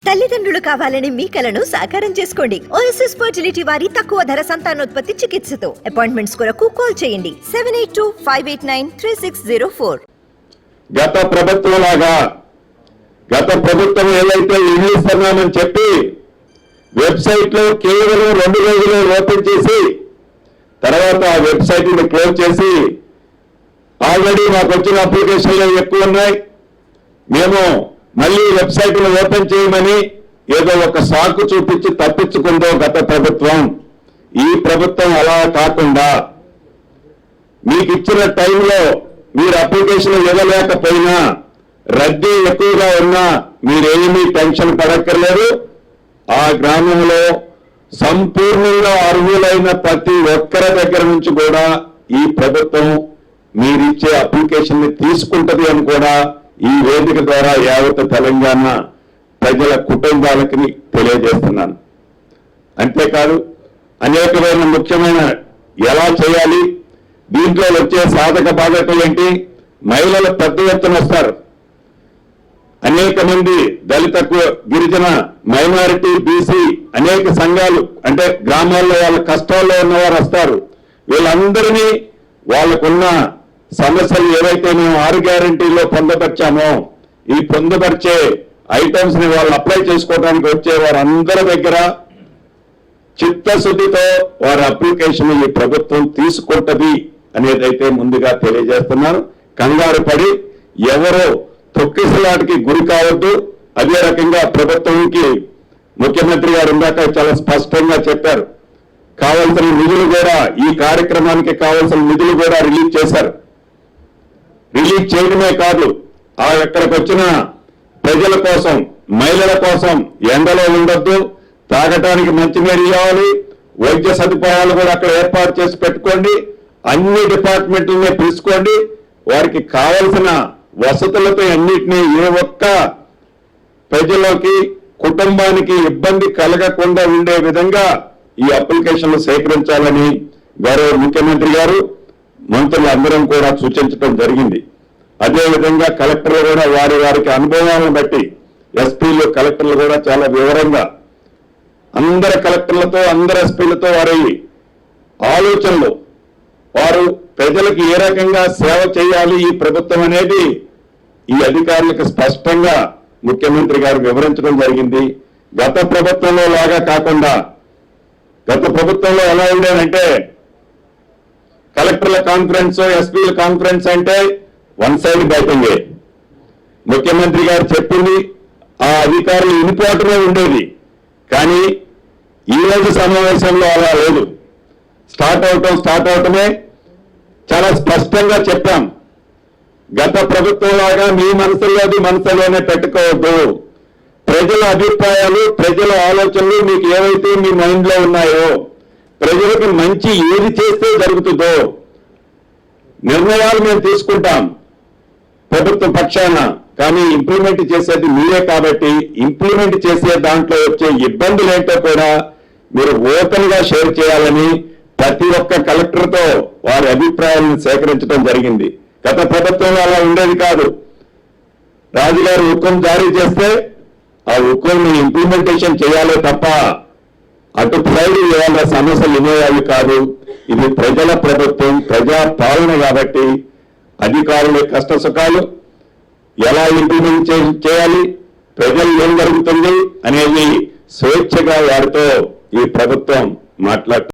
తల్లిదండ్రులు కావాలని మీ కలను సాకారం చేసుకోండి. ఓఎస్ఎస్ ఫర్టిలిటీ వారి తక్కువ ధర సంతానోత్పత్తి చికిత్సతో అపాయింట్మెంట్స్ కొరకు కాల్ చేయండి 7825893604. గత ప్రభుత్వం ఏదైతే ఇల్లు ఇస్తున్నామని చెప్పి వెబ్సైట్ లో కేవలం 2 రోజులు ఓపెన్ చేసి తర్వాత ఆ వెబ్సైట్ ని క్లోజ్ చేసి ఆల్రెడీ మాకు వచ్చిన అప్లికేషన్లు ఎక్కువ ఉన్నాయి, మేము మళ్ళీ వెబ్సైట్ ను ఓపెన్ చేయమని ఏదో ఒక సాకు చూపించి తప్పించుకుందో గత ప్రభుత్వం. ఈ ప్రభుత్వం అలా కాకుండా మీకు ఇచ్చిన టైంలో మీరు అప్లికేషన్ ఇవ్వలేకపోయినా రద్దీ ఎక్కువగా ఉన్నా మీరేమీ టెన్షన్ పడక్కర్లేదు. ఆ గ్రామంలో సంపూర్ణంగా అర్హులైన ప్రతి ఒక్కరి దగ్గర నుంచి కూడా ఈ ప్రభుత్వం మీరిచ్చే అప్లికేషన్ ని తీసుకుంటది అని కూడా ఈ వేదిక ద్వారా యావత్ తెలంగాణ ప్రజల కుటుంబాలకి తెలియజేస్తున్నాను. అంతేకాదు అనేకమైన ముఖ్యమైన ఎలా చేయాలి, దీంట్లో వచ్చే సాధక బాధకలు ఏంటి, మహిళలు పెద్ద ఎత్తున వస్తారు. అనేక మంది దళిత గిరిజన మైనారిటీ బీసీ అనేక సంఘాలు అంటే గ్రామాల్లో వాళ్ళ కష్టాల్లో ఉన్నవారు వస్తారు. వీళ్ళందరినీ వాళ్ళకున్న సమస్యలు ఏవైతే మేము 6 గ్యారంటీలో పొందపరిచామో ఈ పొందపరిచే ఐటమ్స్ ని వాళ్ళు అప్లై చేసుకోవడానికి వచ్చే వారందరి దగ్గర చిత్తశుద్ధితో వారి అప్లికేషన్ ఈ ప్రభుత్వం తీసుకుంటది అనేదైతే ముందుగా తెలియజేస్తున్నాను. కంగారు పడి ఎవరో తొక్కిసలాటికి గురి కావద్దు. అదే రకంగా ప్రభుత్వానికి ముఖ్యమంత్రి గారు ఇందాక చాలా స్పష్టంగా చెప్పారు, కావాల్సిన నిధులు కూడా ఈ కార్యక్రమానికి కావాల్సిన నిధులు కూడా రిలీజ్ చేశారు. రిలీజ్ చేయడమే కాదు, అక్కడికి వచ్చిన ప్రజల కోసం మహిళల కోసం ఎండలో ఉండొద్దు, తాగటానికి మంచినీరు ఇవ్వాలి, వైద్య సదుపాయాలు కూడా అక్కడ ఏర్పాటు చేసి పెట్టుకోండి, అన్ని డిపార్ట్మెంట్లనే పిలుచుకోండి, వారికి కావలసిన వసతులతో అన్నిటినీ ఏ ఒక్క ప్రజలకి కుటుంబానికి ఇబ్బంది కలగకుండా ఉండే విధంగా ఈ అప్లికేషన్లు సేకరించాలని గౌరవ ముఖ్యమంత్రి గారు మంత్రులు అందరం కూడా సూచించడం జరిగింది. అదేవిధంగా కలెక్టర్లు కూడా వారికి అనుభవాలను బట్టి ఎస్పీలు కలెక్టర్లు కూడా చాలా వివరంగా అందరి కలెక్టర్లతో అందరి ఎస్పీలతో వారి ఆలోచనలు వారు ప్రజలకు ఏ రకంగా సేవ చేయాలి ఈ ప్రభుత్వం అనేది ఈ అధికారులకు స్పష్టంగా ముఖ్యమంత్రి గారు వివరించడం జరిగింది. గత ప్రభుత్వంలో లాగా కాకుండా గత ప్రభుత్వంలో ఎలా ఉండేదంటే కలెక్టర్ల కాన్ఫరెన్స్ ఎస్పీల కాన్ఫరెన్స్ అంటే వన్ సైడ్ బ్యాటింగే. ముఖ్యమంత్రి గారు చెప్పింది ఆ అధికారులు వినిపోవటమే ఉండేది, కానీ ఈ రోజు సమావేశంలో అలా లేదు. స్టార్ట్ అవటమే చాలా స్పష్టంగా చెప్పాం. గత ప్రభుత్వం లాగా మీ మనసులోనే పెట్టుకోవద్దు. ప్రజల అభిప్రాయాలు ప్రజల ఆలోచనలు మీకు ఏవైతే మీ మైండ్ లో ఉన్నాయో, ప్రజలకు మంచి ఏది చేస్తే జరుగుతుందో నిర్ణయాలు మేము తీసుకుంటాం ప్రభుత్వ పక్షాన, కానీ ఇంప్లిమెంట్ చేసేది మీరే కాబట్టి ఇంప్లిమెంట్ చేసే దాంట్లో వచ్చే ఇబ్బందులు ఏంటో కూడా మీరు ఓపెన్ గా షేర్ చేయాలని ప్రతి ఒక్క కలెక్టర్తో వారి అభిప్రాయాలను సేకరించడం జరిగింది. గత ప్రభుత్వంలో అలా ఉండేది కాదు. రాజుగారు హుకుం జారీ చేస్తే ఆ హుకుంని ఇంప్లిమెంటేషన్ చేయాలే తప్ప అటు సైడ్ ఇవాళ సమస్యలు వినేయాలి కాదు. ఇది ప్రజల ప్రభుత్వం, ప్రజా పాలన కాబట్టి అధికారుల కష్ట సుఖాలు ఎలా ఇంప్లిమెంట్ చేయాలి, ప్రజలు ఏం జరుగుతుంది అనేది స్వేచ్ఛగా వారితో ఈ ప్రభుత్వం మాట్లాడుతుంది.